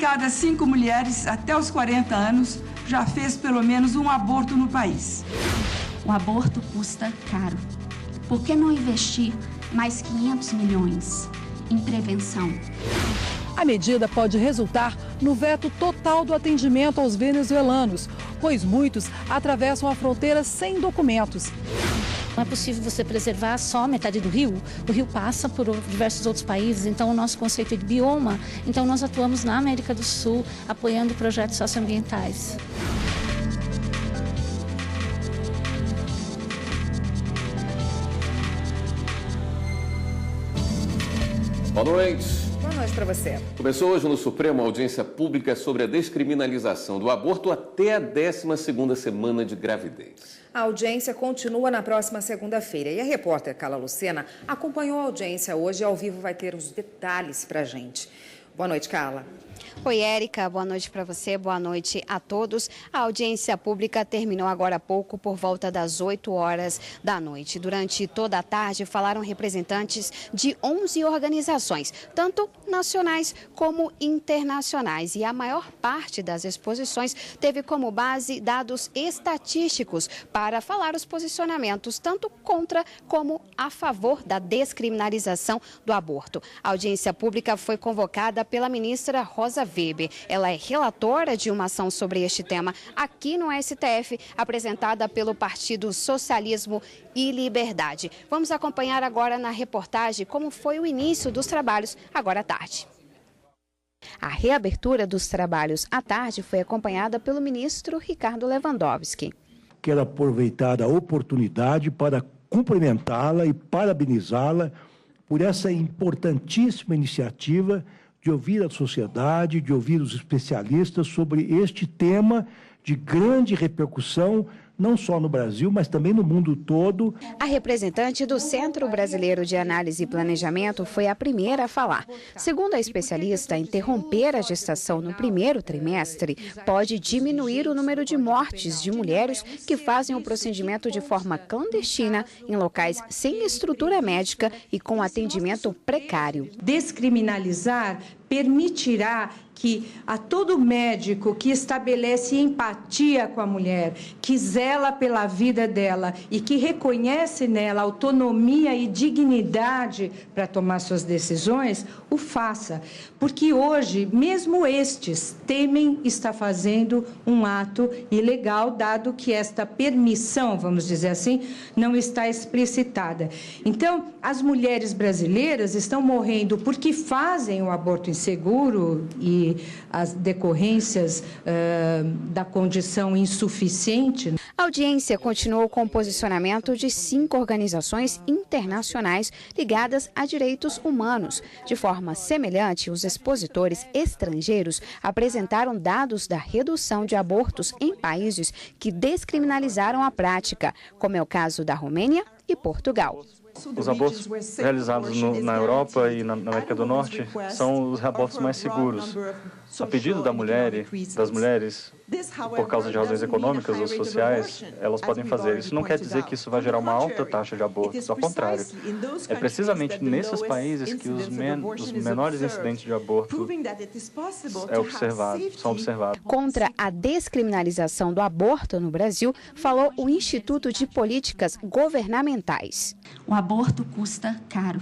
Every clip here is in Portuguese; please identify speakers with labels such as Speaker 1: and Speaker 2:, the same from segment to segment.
Speaker 1: cada 5 mulheres até os 40 anos já fez pelo menos um aborto no país.
Speaker 2: O aborto custa caro. Por que não investir mais 500 milhões em prevenção?
Speaker 3: A medida pode resultar no veto total do atendimento aos venezuelanos, pois muitos atravessam a fronteira sem documentos.
Speaker 4: Não é possível você preservar só metade do rio. O rio passa por diversos outros países, então o nosso conceito é de bioma. Então nós atuamos na América do Sul, apoiando projetos socioambientais.
Speaker 5: Boa noite.
Speaker 6: Boa noite para você.
Speaker 5: Começou hoje no Supremo a audiência pública sobre a descriminalização do aborto até a 12ª semana de gravidez.
Speaker 6: A audiência continua na próxima segunda-feira e a repórter Carla Lucena acompanhou a audiência hoje e ao vivo vai ter os detalhes para a gente. Boa noite, Carla.
Speaker 7: Oi, Érica, boa noite para você, boa noite a todos. A audiência pública terminou agora há pouco, por volta das 8 horas da noite. Durante toda a tarde, falaram representantes de 11 organizações, tanto nacionais como internacionais. E a maior parte das exposições teve como base dados estatísticos para falar os posicionamentos, tanto contra como a favor da descriminalização do aborto. A audiência pública foi convocada pela ministra Rosa Weber. Ela é relatora de uma ação sobre este tema aqui no STF, apresentada pelo Partido Socialismo e Liberdade. Vamos acompanhar agora na reportagem como foi o início dos trabalhos agora à tarde. A reabertura dos trabalhos à tarde foi acompanhada pelo ministro Ricardo Lewandowski.
Speaker 8: Quero aproveitar a oportunidade para cumprimentá-la e parabenizá-la por essa importantíssima iniciativa de ouvir a sociedade, de ouvir os especialistas sobre este tema de grande repercussão, não só no Brasil, mas também no mundo todo.
Speaker 7: A representante do Centro Brasileiro de Análise e Planejamento foi a primeira a falar. Segundo a especialista, interromper a gestação no primeiro trimestre pode diminuir o número de mortes de mulheres que fazem o procedimento de forma clandestina em locais sem estrutura médica e com atendimento precário.
Speaker 9: Descriminalizar permitirá que a todo médico que estabelece empatia com a mulher, que zela pela vida dela e que reconhece nela autonomia e dignidade para tomar suas decisões, o faça. Porque hoje, mesmo estes temem estar fazendo um ato ilegal, dado que esta permissão, vamos dizer assim, não está explicitada. Então, as mulheres brasileiras estão morrendo porque fazem o aborto inseguro e as decorrências da condição insuficiente.
Speaker 7: A audiência continuou com o posicionamento de 5 organizações internacionais ligadas a direitos humanos. De forma semelhante, os expositores estrangeiros apresentaram dados da redução de abortos em países que descriminalizaram a prática, como é o caso da Romênia e Portugal.
Speaker 10: Os abortos realizados na Europa e na América do Norte são os abortos mais seguros. A pedido das mulheres, por causa de razões econômicas ou sociais, elas podem fazer. Isso não quer dizer que isso vai gerar uma alta taxa de abortos, ao contrário. É precisamente nesses países que os menores incidentes de aborto são observados.
Speaker 7: Contra a descriminalização do aborto no Brasil, falou o Instituto de Políticas Governamentais.
Speaker 2: O aborto custa caro.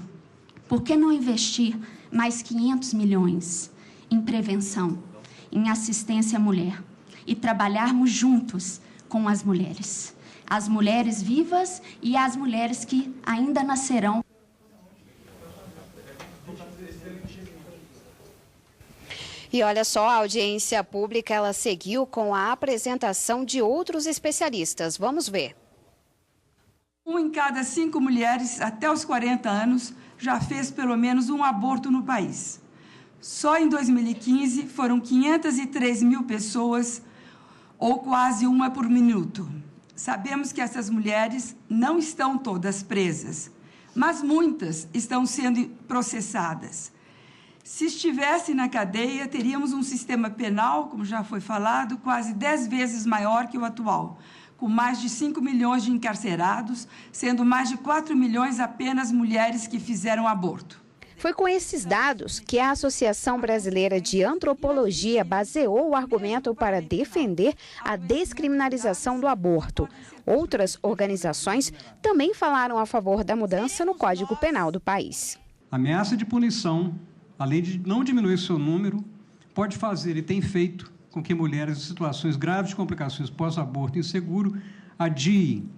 Speaker 2: Por que não investir mais 500 milhões em prevenção, em assistência à mulher e trabalharmos juntos com as mulheres vivas e as mulheres que ainda nascerão?
Speaker 7: E olha só, a audiência pública ela seguiu com a apresentação de outros especialistas. Vamos ver.
Speaker 1: 1 em cada 5 mulheres até os 40 anos já fez pelo menos um aborto no país. Só em 2015 foram 503 mil pessoas, ou quase uma por minuto. Sabemos que essas mulheres não estão todas presas, mas muitas estão sendo processadas. Se estivessem na cadeia, teríamos um sistema penal, como já foi falado, quase 10 vezes maior que o atual, com mais de 5 milhões de encarcerados, sendo mais de 4 milhões apenas mulheres que fizeram aborto.
Speaker 7: Foi com esses dados que a Associação Brasileira de Antropologia baseou o argumento para defender a descriminalização do aborto. Outras organizações também falaram a favor da mudança no Código Penal do país.
Speaker 11: A ameaça de punição, além de não diminuir seu número, pode fazer e tem feito com que mulheres em situações graves de complicações pós-aborto inseguro adiem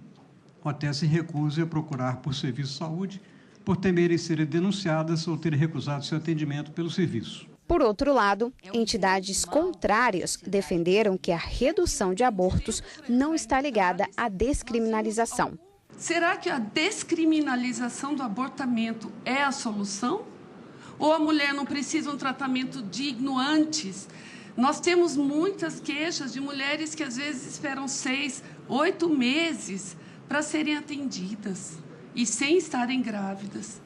Speaker 11: ou até se recusem a procurar por serviço de saúde, por temerem serem denunciadas ou terem recusado seu atendimento pelo serviço.
Speaker 7: Por outro lado, entidades contrárias defenderam que a redução de abortos não está ligada à descriminalização.
Speaker 12: Será que a descriminalização do abortamento é a solução? Ou a mulher não precisa de um tratamento digno antes? Nós temos muitas queixas de mulheres que às vezes esperam 6, 8 meses para serem atendidas e sem estarem grávidas.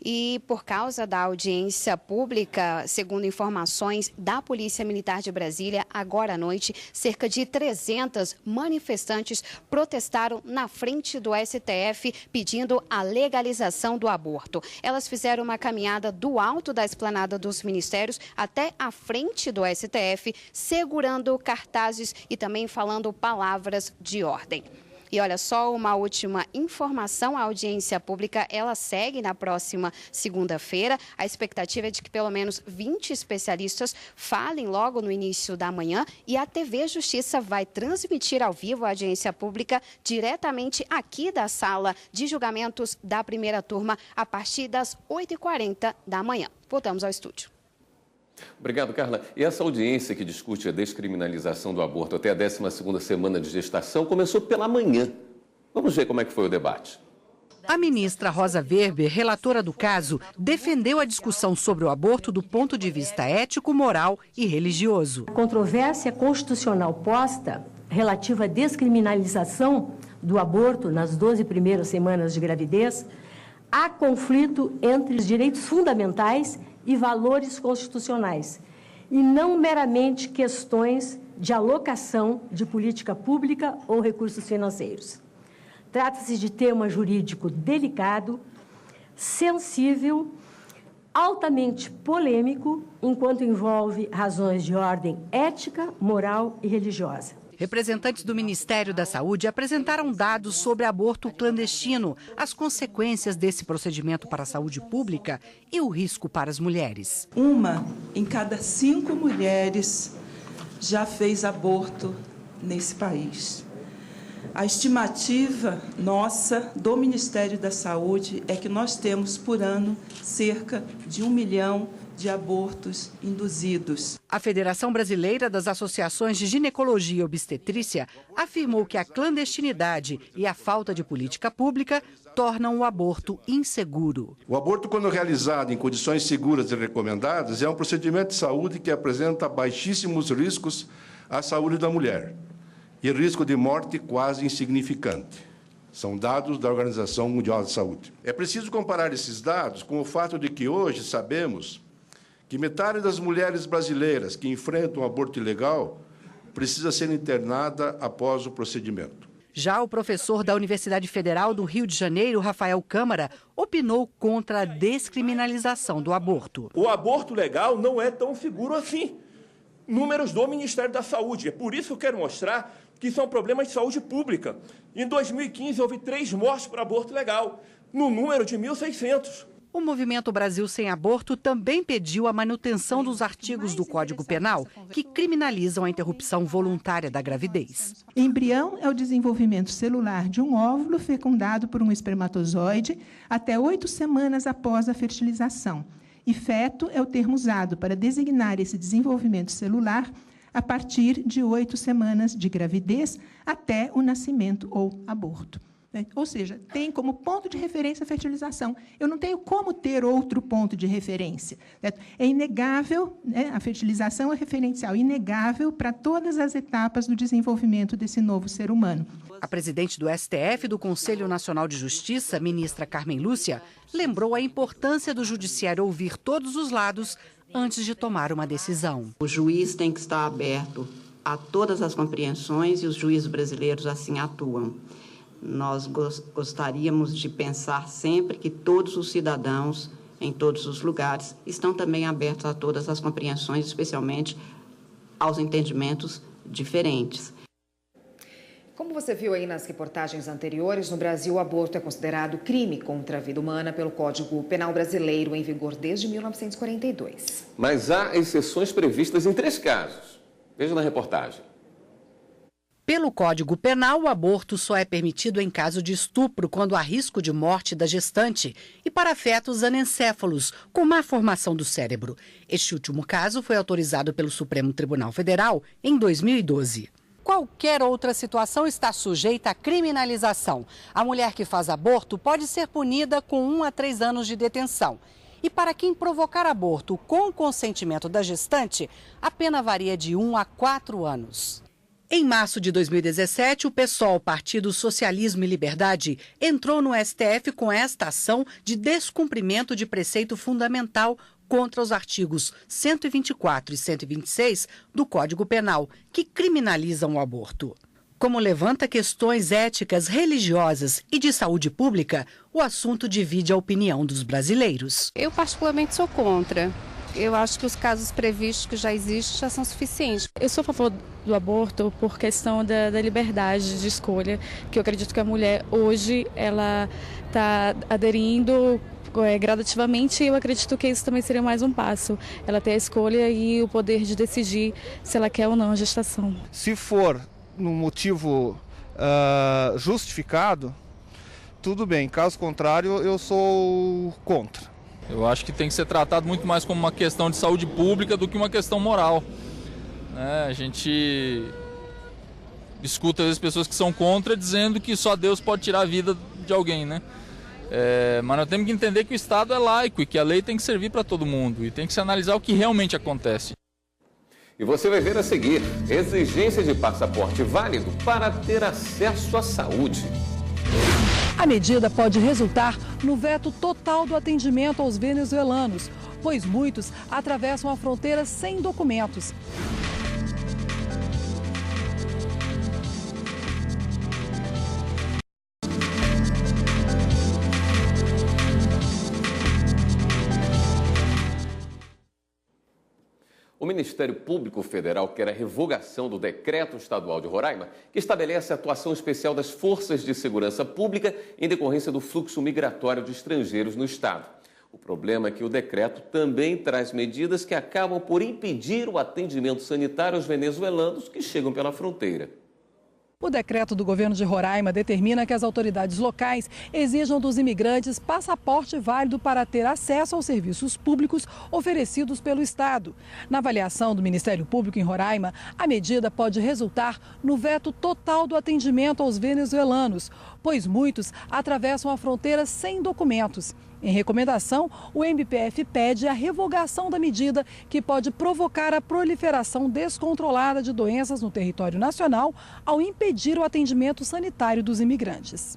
Speaker 7: E por causa da audiência pública, segundo informações da Polícia Militar de Brasília, agora à noite, cerca de 300 manifestantes protestaram na frente do STF pedindo a legalização do aborto. Elas fizeram uma caminhada do alto da esplanada dos ministérios até a frente do STF, segurando cartazes e também falando palavras de ordem. E olha só, uma última informação, a audiência pública, ela segue na próxima segunda-feira. A expectativa é de que pelo menos 20 especialistas falem logo no início da manhã e a TV Justiça vai transmitir ao vivo a audiência pública diretamente aqui da sala de julgamentos da primeira turma a partir das 8h40 da manhã. Voltamos ao estúdio.
Speaker 5: Obrigado, Carla. E essa audiência que discute a descriminalização do aborto até a 12ª semana de gestação começou pela manhã. Vamos ver como é que foi o debate.
Speaker 13: A ministra Rosa Weber, relatora do caso, defendeu a discussão sobre o aborto do ponto de vista ético, moral e religioso.
Speaker 14: A controvérsia constitucional posta relativa à descriminalização do aborto nas 12 primeiras semanas de gravidez, há conflito entre os direitos fundamentais e valores constitucionais, e não meramente questões de alocação de política pública ou recursos financeiros. Trata-se de tema jurídico delicado, sensível, altamente polêmico, enquanto envolve razões de ordem ética, moral e religiosa.
Speaker 13: Representantes do Ministério da Saúde apresentaram dados sobre aborto clandestino, as consequências desse procedimento para a saúde pública e o risco para as mulheres.
Speaker 15: 1 em cada 5 mulheres já fez aborto nesse país. A estimativa nossa do Ministério da Saúde é que nós temos por ano cerca de 1 milhão de abortos induzidos.
Speaker 13: A Federação Brasileira das Associações de Ginecologia e Obstetrícia afirmou que a clandestinidade e a falta de política pública tornam o aborto inseguro.
Speaker 16: O aborto, quando realizado em condições seguras e recomendadas, é um procedimento de saúde que apresenta baixíssimos riscos à saúde da mulher e risco de morte quase insignificante. São dados da Organização Mundial de Saúde. É preciso comparar esses dados com o fato de que hoje sabemos que metade das mulheres brasileiras que enfrentam o aborto ilegal precisa ser internada após o procedimento.
Speaker 13: Já o professor da Universidade Federal do Rio de Janeiro, Rafael Câmara, opinou contra a descriminalização do aborto.
Speaker 17: O aborto legal não é tão seguro assim. Números do Ministério da Saúde. É por isso que eu quero mostrar que são problemas de saúde pública. Em 2015, houve 3 mortes por aborto legal, no número de 1.600.
Speaker 13: O Movimento Brasil Sem Aborto também pediu a manutenção dos artigos do Código Penal que criminalizam a interrupção voluntária da gravidez.
Speaker 18: Embrião é o desenvolvimento celular de um óvulo fecundado por um espermatozoide até 8 semanas após a fertilização. E feto é o termo usado para designar esse desenvolvimento celular a partir de 8 semanas de gravidez até o nascimento ou aborto. Ou seja, tem como ponto de referência a fertilização. Eu não tenho como ter outro ponto de referência. É inegável, a fertilização é referencial, inegável para todas as etapas do desenvolvimento desse novo ser humano.
Speaker 13: A presidente do STF, do Conselho Nacional de Justiça, ministra Carmen Lúcia, lembrou a importância do judiciário ouvir todos os lados antes de tomar uma decisão.
Speaker 19: O juiz tem que estar aberto a todas as compreensões e os juízes brasileiros assim atuam. Nós gostaríamos de pensar sempre que todos os cidadãos em todos os lugares, estão também abertos a todas as compreensões, especialmente aos entendimentos diferentes.
Speaker 6: Como você viu aí nas reportagens anteriores, no Brasil o aborto é considerado crime contra a vida humana pelo Código Penal brasileiro, em vigor desde 1942.
Speaker 5: Mas há exceções previstas em 3 casos. Veja na reportagem.
Speaker 13: Pelo Código Penal, o aborto só é permitido em caso de estupro, quando há risco de morte da gestante, e para fetos anencéfalos, com má formação do cérebro. Este último caso foi autorizado pelo Supremo Tribunal Federal em 2012. Qualquer outra situação está sujeita à criminalização. A mulher que faz aborto pode ser punida com 1 a 3 anos de detenção. E para quem provocar aborto com consentimento da gestante, a pena varia de 1 a 4 anos. Em março de 2017, o PSOL, Partido Socialismo e Liberdade, entrou no STF com esta ação de descumprimento de preceito fundamental contra os artigos 124 e 126 do Código Penal, que criminalizam o aborto. Como levanta questões éticas, religiosas e de saúde pública, o assunto divide a opinião dos brasileiros.
Speaker 20: Eu particularmente sou contra. Eu acho que os casos previstos que já existem já são suficientes.
Speaker 21: Eu sou a favor do aborto por questão da liberdade de escolha, que eu acredito que a mulher hoje ela está aderindo gradativamente, e eu acredito que isso também seria mais um passo. Ela ter a escolha e o poder de decidir se ela quer ou não a gestação.
Speaker 22: Se for no motivo justificado, tudo bem. Caso contrário, eu sou contra.
Speaker 23: Eu acho que tem que ser tratado muito mais como uma questão de saúde pública do que uma questão moral. A gente escuta às vezes pessoas que são contra dizendo que só Deus pode tirar a vida de alguém, né? Mas nós temos que entender que o Estado é laico e que a lei tem que servir para todo mundo e tem que se analisar o que realmente acontece.
Speaker 5: E você vai ver a seguir: exigência de passaporte válido para ter acesso à saúde.
Speaker 3: A medida pode resultar no veto total do atendimento aos venezuelanos, pois muitos atravessam a fronteira sem documentos.
Speaker 5: O Ministério Público Federal quer a revogação do Decreto Estadual de Roraima, que estabelece a atuação especial das Forças de Segurança Pública em decorrência do fluxo migratório de estrangeiros no estado. O problema é que o decreto também traz medidas que acabam por impedir o atendimento sanitário aos venezuelanos que chegam pela fronteira.
Speaker 3: O decreto do governo de Roraima determina que as autoridades locais exijam dos imigrantes passaporte válido para ter acesso aos serviços públicos oferecidos pelo Estado. Na avaliação do Ministério Público em Roraima, a medida pode resultar no veto total do atendimento aos venezuelanos, pois muitos atravessam a fronteira sem documentos. Em recomendação, o MPF pede a revogação da medida, que pode provocar a proliferação descontrolada de doenças no território nacional ao impedir o atendimento sanitário dos imigrantes.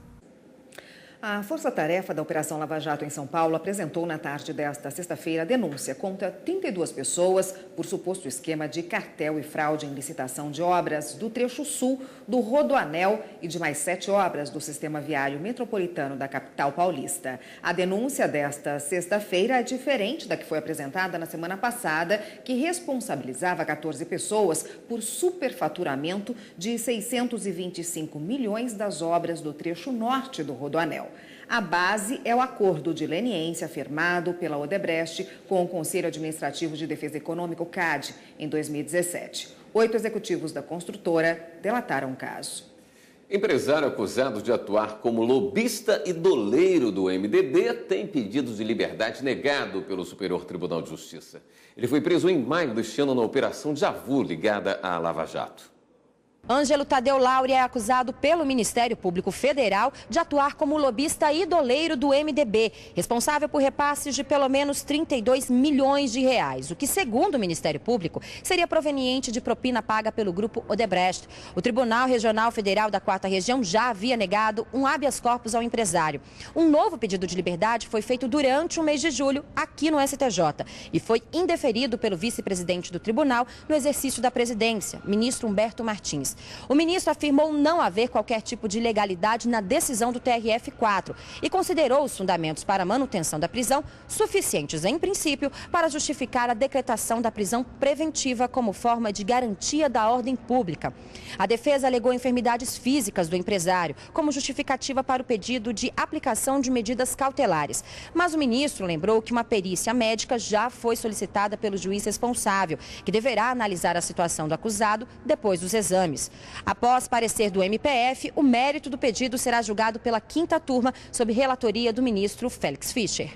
Speaker 6: A Força-Tarefa da Operação Lava Jato em São Paulo apresentou na tarde desta sexta-feira a denúncia contra 32 pessoas por suposto esquema de cartel e fraude em licitação de obras do trecho sul do Rodoanel e de mais 7 obras do sistema viário metropolitano da capital paulista. A denúncia desta sexta-feira é diferente da que foi apresentada na semana passada, que responsabilizava 14 pessoas por superfaturamento de 625 milhões das obras do trecho norte do Rodoanel. A base é o acordo de leniência firmado pela Odebrecht com o Conselho Administrativo de Defesa Econômica, o CAD, em 2017. 8 executivos da construtora delataram o caso.
Speaker 5: Empresário acusado de atuar como lobista e doleiro do MDB tem pedido de liberdade negado pelo Superior Tribunal de Justiça. Ele foi preso em maio deste ano na Operação Javu, ligada à Lava Jato.
Speaker 24: Ângelo Tadeu Lauri é acusado pelo Ministério Público Federal de atuar como lobista e doleiro do MDB, responsável por repasses de pelo menos 32 milhões de reais, o que, segundo o Ministério Público, seria proveniente de propina paga pelo grupo Odebrecht. O Tribunal Regional Federal da 4ª Região já havia negado um habeas corpus ao empresário. Um novo pedido de liberdade foi feito durante o mês de julho aqui no STJ e foi indeferido pelo vice-presidente do tribunal no exercício da presidência, ministro Humberto Martins. exames. O ministro afirmou não haver qualquer tipo de ilegalidade na decisão do TRF4 e considerou os fundamentos para a manutenção da prisão suficientes, em princípio, para justificar a decretação da prisão preventiva como forma de garantia da ordem pública. A defesa alegou enfermidades físicas do empresário como justificativa para o pedido de aplicação de medidas cautelares. Mas o ministro lembrou que uma perícia médica já foi solicitada pelo juiz responsável, que deverá analisar a situação do acusado depois dos exames. Após parecer do MPF, o mérito do pedido será julgado pela 5ª turma, sob relatoria do ministro Félix Fischer.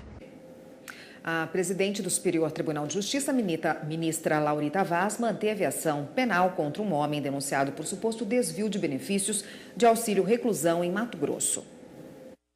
Speaker 6: A presidente do Superior Tribunal de Justiça, ministra Laurita Vaz, manteve ação penal contra um homem denunciado por suposto desvio de benefícios de auxílio reclusão em Mato Grosso.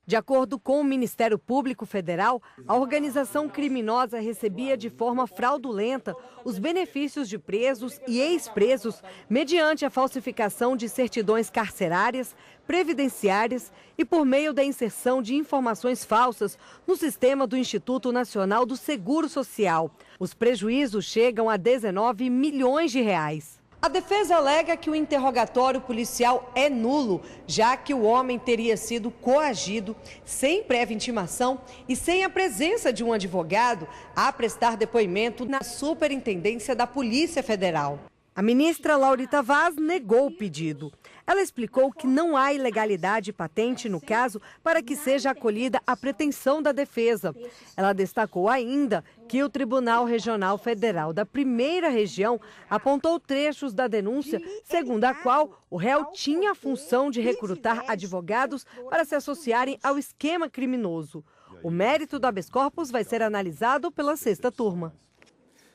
Speaker 4: De acordo com o Ministério Público Federal, a organização criminosa recebia de forma fraudulenta os benefícios de presos e ex-presos mediante a falsificação de certidões carcerárias, previdenciárias e por meio da inserção de informações falsas no sistema do Instituto Nacional do Seguro Social. Os prejuízos chegam a 19 milhões de reais. A defesa alega que o interrogatório policial é nulo, já que o homem teria sido coagido, sem prévia intimação e sem a presença de um advogado, a prestar depoimento na Superintendência da Polícia Federal. A ministra Laurita Vaz negou o pedido. Ela explicou que não há ilegalidade patente no caso para que seja acolhida a pretensão da defesa. Ela destacou ainda que o Tribunal Regional Federal da Primeira Região apontou trechos da denúncia, segundo a qual o réu tinha a função de recrutar advogados para se associarem ao esquema criminoso. O mérito do habeas corpus vai ser analisado pela 6ª turma.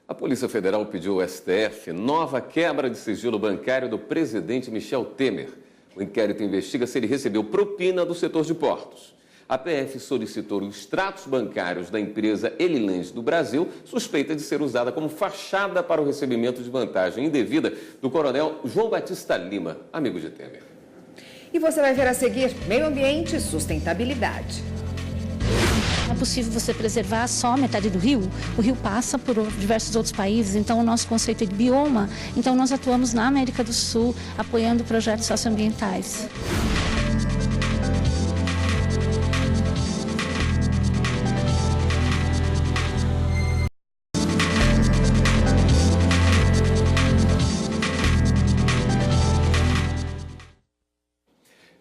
Speaker 5: A Polícia Federal pediu ao STF nova quebra de sigilo bancário do presidente Michel Temer. O inquérito investiga se ele recebeu propina do setor de portos. A PF solicitou os extratos bancários da empresa Elilands do Brasil, suspeita de ser usada como fachada para o recebimento de vantagem indevida do coronel João Batista Lima, amigo de Temer.
Speaker 6: E você vai ver a seguir: meio ambiente e sustentabilidade.
Speaker 8: Não é possível você preservar só metade do rio. O rio passa por diversos outros países, então o nosso conceito é de bioma. Então nós atuamos na América do Sul, apoiando projetos socioambientais.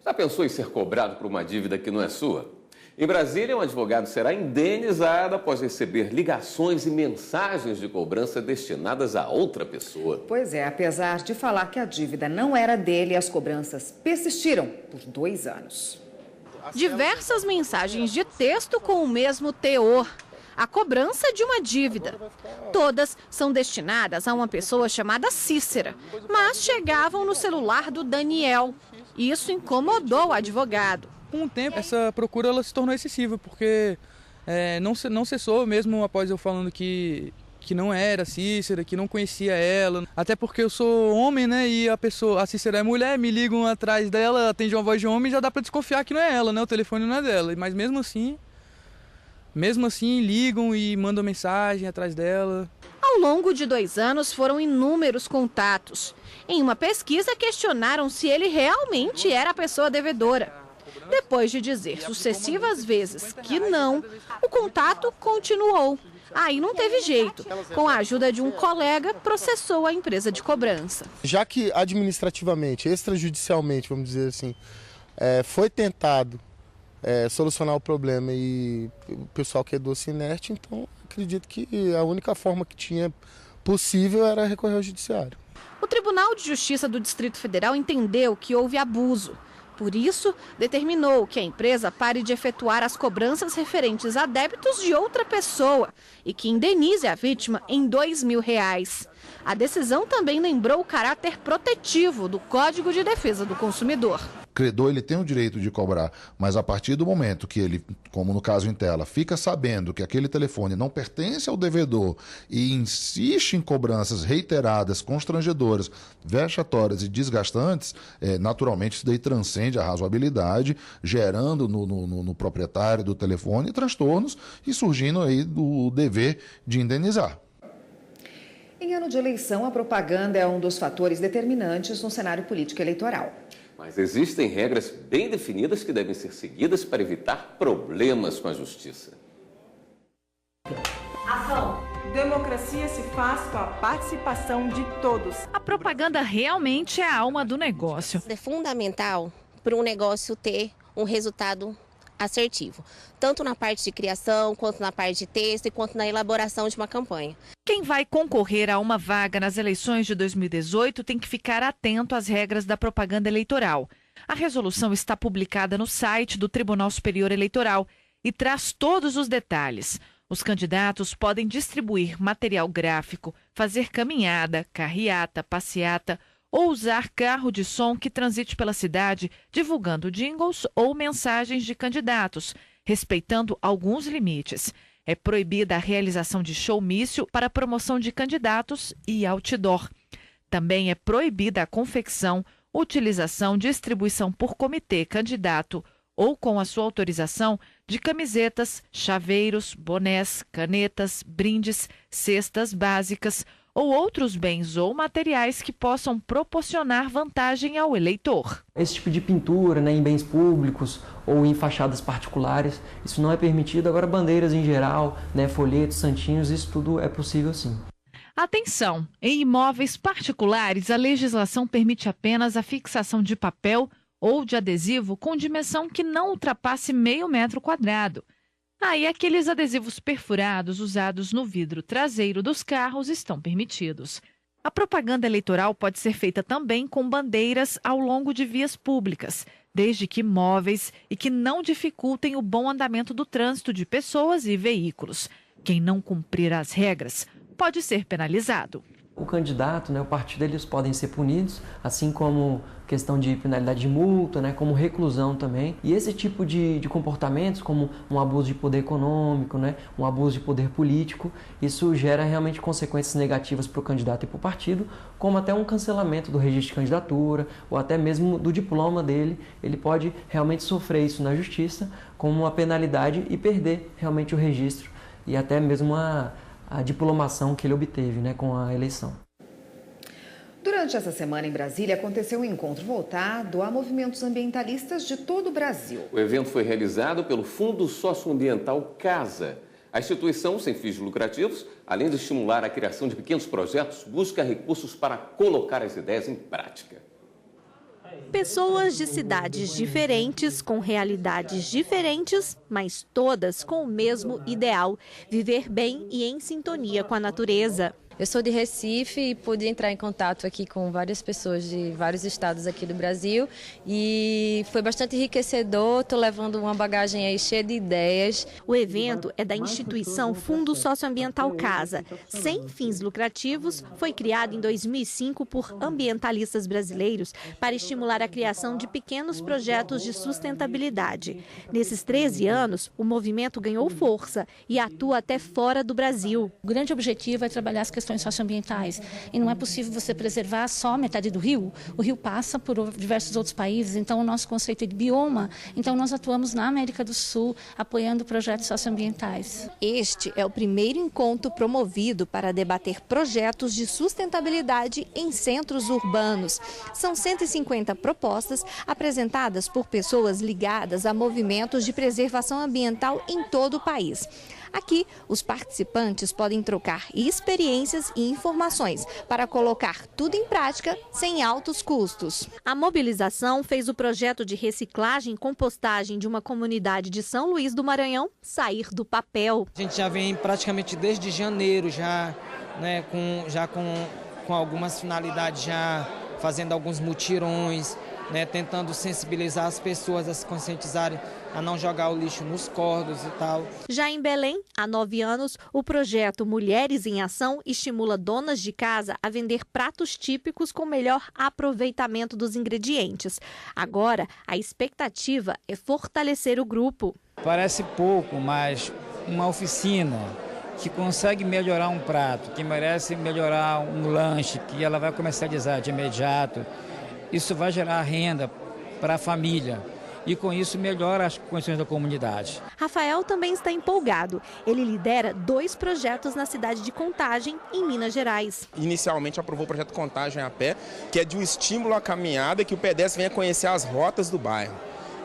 Speaker 5: Já pensou em ser cobrado por uma dívida que não é sua? Em Brasília, um advogado será indenizado após receber ligações e mensagens de cobrança destinadas a outra pessoa.
Speaker 6: Pois é, apesar de falar que a dívida não era dele, as cobranças persistiram por 2 anos.
Speaker 9: Diversas mensagens de texto com o mesmo teor. A cobrança de uma dívida. Todas são destinadas a uma pessoa chamada Cícera, mas chegavam no celular do Daniel. Isso incomodou o advogado.
Speaker 10: Com o tempo, essa procura ela se tornou excessiva, porque não cessou mesmo após eu falando que não era Cícera, que não conhecia ela. Até porque eu sou homem, né, e a Cícera é mulher, me ligam atrás dela, atende uma voz de homem, já dá para desconfiar que não é ela, né, o telefone não é dela. Mas mesmo assim ligam e mandam mensagem atrás dela.
Speaker 9: Ao longo de 2 anos foram inúmeros contatos. Em uma pesquisa questionaram se ele realmente era a pessoa devedora. Depois de dizer sucessivas vezes que não, o contato continuou. Aí não teve jeito. Com a ajuda de um colega, processou a empresa de cobrança.
Speaker 25: Já que administrativamente, extrajudicialmente, vamos dizer assim, foi tentado solucionar o problema e o pessoal quedou-se inerte, então acredito que a única forma que tinha possível era recorrer ao judiciário.
Speaker 9: O Tribunal de Justiça do Distrito Federal entendeu que houve abuso. Por isso, determinou que a empresa pare de efetuar as cobranças referentes a débitos de outra pessoa e que indenize a vítima em R$2.000. A decisão também lembrou o caráter protetivo do Código de Defesa do Consumidor.
Speaker 26: O credor ele tem o direito de cobrar, mas a partir do momento que ele, como no caso em tela, fica sabendo que aquele telefone não pertence ao devedor e insiste em cobranças reiteradas, constrangedoras, vexatórias e desgastantes, naturalmente isso daí transcende a razoabilidade, gerando no proprietário do telefone transtornos e surgindo aí do dever de indenizar.
Speaker 6: Em ano de eleição, a propaganda é um dos fatores determinantes no cenário político eleitoral.
Speaker 5: Mas existem regras bem definidas que devem ser seguidas para evitar problemas com a justiça.
Speaker 1: Ação! Democracia se faz com a participação de todos.
Speaker 2: A propaganda realmente é a alma do negócio.
Speaker 7: É fundamental para um negócio ter um resultado assertivo, tanto na parte de criação, quanto na parte de texto e quanto na elaboração de uma campanha.
Speaker 2: Quem vai concorrer a uma vaga nas eleições de 2018 tem que ficar atento às regras da propaganda eleitoral. A resolução está publicada no site do Tribunal Superior Eleitoral e traz todos os detalhes. Os candidatos podem distribuir material gráfico, fazer caminhada, carreata, passeata ou usar carro de som que transite pela cidade, divulgando jingles ou mensagens de candidatos, respeitando alguns limites. É proibida a realização de showmício para promoção de candidatos e outdoor. Também é proibida a confecção, utilização, distribuição por comitê candidato ou com a sua autorização de camisetas, chaveiros, bonés, canetas, brindes, cestas básicas ou outros bens ou materiais que possam proporcionar vantagem ao eleitor.
Speaker 11: Esse tipo de pintura, em bens públicos ou em fachadas particulares, isso não é permitido. Agora, bandeiras em geral, folhetos, santinhos, isso tudo é possível sim.
Speaker 2: Atenção! Em imóveis particulares, a legislação permite apenas a fixação de papel ou de adesivo com dimensão que não ultrapasse meio metro quadrado. Aí, aqueles adesivos perfurados usados no vidro traseiro dos carros estão permitidos. A propaganda eleitoral pode ser feita também com bandeiras ao longo de vias públicas, desde que móveis e que não dificultem o bom andamento do trânsito de pessoas e veículos. Quem não cumprir as regras pode ser penalizado.
Speaker 11: O candidato, o partido, eles podem ser punidos, assim como questão de penalidade de multa, como reclusão também. E esse tipo de comportamentos, como um abuso de poder econômico, um abuso de poder político, isso gera realmente consequências negativas para o candidato e para o partido, como até um cancelamento do registro de candidatura, ou até mesmo do diploma dele. Ele pode realmente sofrer isso na justiça como uma penalidade e perder realmente o registro e até mesmo a diplomação que ele obteve com a eleição.
Speaker 6: Durante essa semana em Brasília aconteceu um encontro voltado a movimentos ambientalistas de todo o Brasil.
Speaker 5: O evento foi realizado pelo Fundo Socioambiental Casa. A instituição sem fins lucrativos, além de estimular a criação de pequenos projetos, busca recursos para colocar as ideias em prática.
Speaker 9: Pessoas de cidades diferentes, com realidades diferentes, mas todas com o mesmo ideal: viver bem e em sintonia com a natureza.
Speaker 12: Eu sou de Recife e pude entrar em contato aqui com várias pessoas de vários estados aqui do Brasil e foi bastante enriquecedor. Estou levando uma bagagem aí cheia de ideias.
Speaker 9: O evento é da instituição Fundo Socioambiental Casa. Sem fins lucrativos, foi criado em 2005 por ambientalistas brasileiros para estimular a criação de pequenos projetos de sustentabilidade. Nesses 13 anos, o movimento ganhou força e atua até fora do Brasil.
Speaker 8: O grande objetivo é trabalhar as questões socioambientais. E não é possível você preservar só metade do rio. O rio passa por diversos outros países, então o nosso conceito é de bioma. Então nós atuamos na América do Sul, apoiando projetos socioambientais.
Speaker 9: Este é o primeiro encontro promovido para debater projetos de sustentabilidade em centros urbanos. São 150 propostas apresentadas por pessoas ligadas a movimentos de preservação ambiental em todo o país. Aqui, os participantes podem trocar experiências e informações para colocar tudo em prática sem altos custos. A mobilização fez o projeto de reciclagem e compostagem de uma comunidade de São Luís do Maranhão sair do papel.
Speaker 14: A gente já vem praticamente desde janeiro, com algumas finalidades, já fazendo alguns mutirões, tentando sensibilizar as pessoas a se conscientizarem, a não jogar o lixo nos córregos e tal.
Speaker 9: Já em Belém, há 9 anos, o projeto Mulheres em Ação estimula donas de casa a vender pratos típicos com melhor aproveitamento dos ingredientes. Agora, a expectativa é fortalecer o grupo.
Speaker 14: Parece pouco, mas uma oficina que consegue melhorar um prato, que merece melhorar um lanche, que ela vai comercializar de imediato, isso vai gerar renda para a família. e com isso melhora as condições da comunidade.
Speaker 13: Rafael também está empolgado. Ele lidera 2 projetos na cidade de Contagem, em Minas Gerais.
Speaker 15: Inicialmente aprovou o projeto Contagem a Pé, que é de um estímulo à caminhada, que o pedestre venha conhecer as rotas do bairro.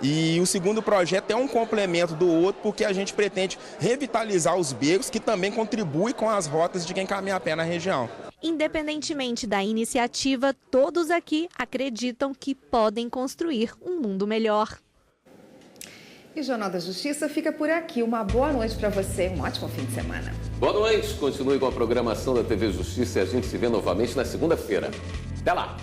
Speaker 15: E o segundo projeto é um complemento do outro, porque a gente pretende revitalizar os becos, que também contribuem com as rotas de quem caminha a pé na região.
Speaker 13: Independentemente da iniciativa, todos aqui acreditam que podem construir um mundo melhor.
Speaker 6: E o Jornal da Justiça fica por aqui. Uma boa noite para você, um ótimo fim de semana.
Speaker 5: Boa noite, continue com a programação da TV Justiça e a gente se vê novamente na segunda-feira. Até lá!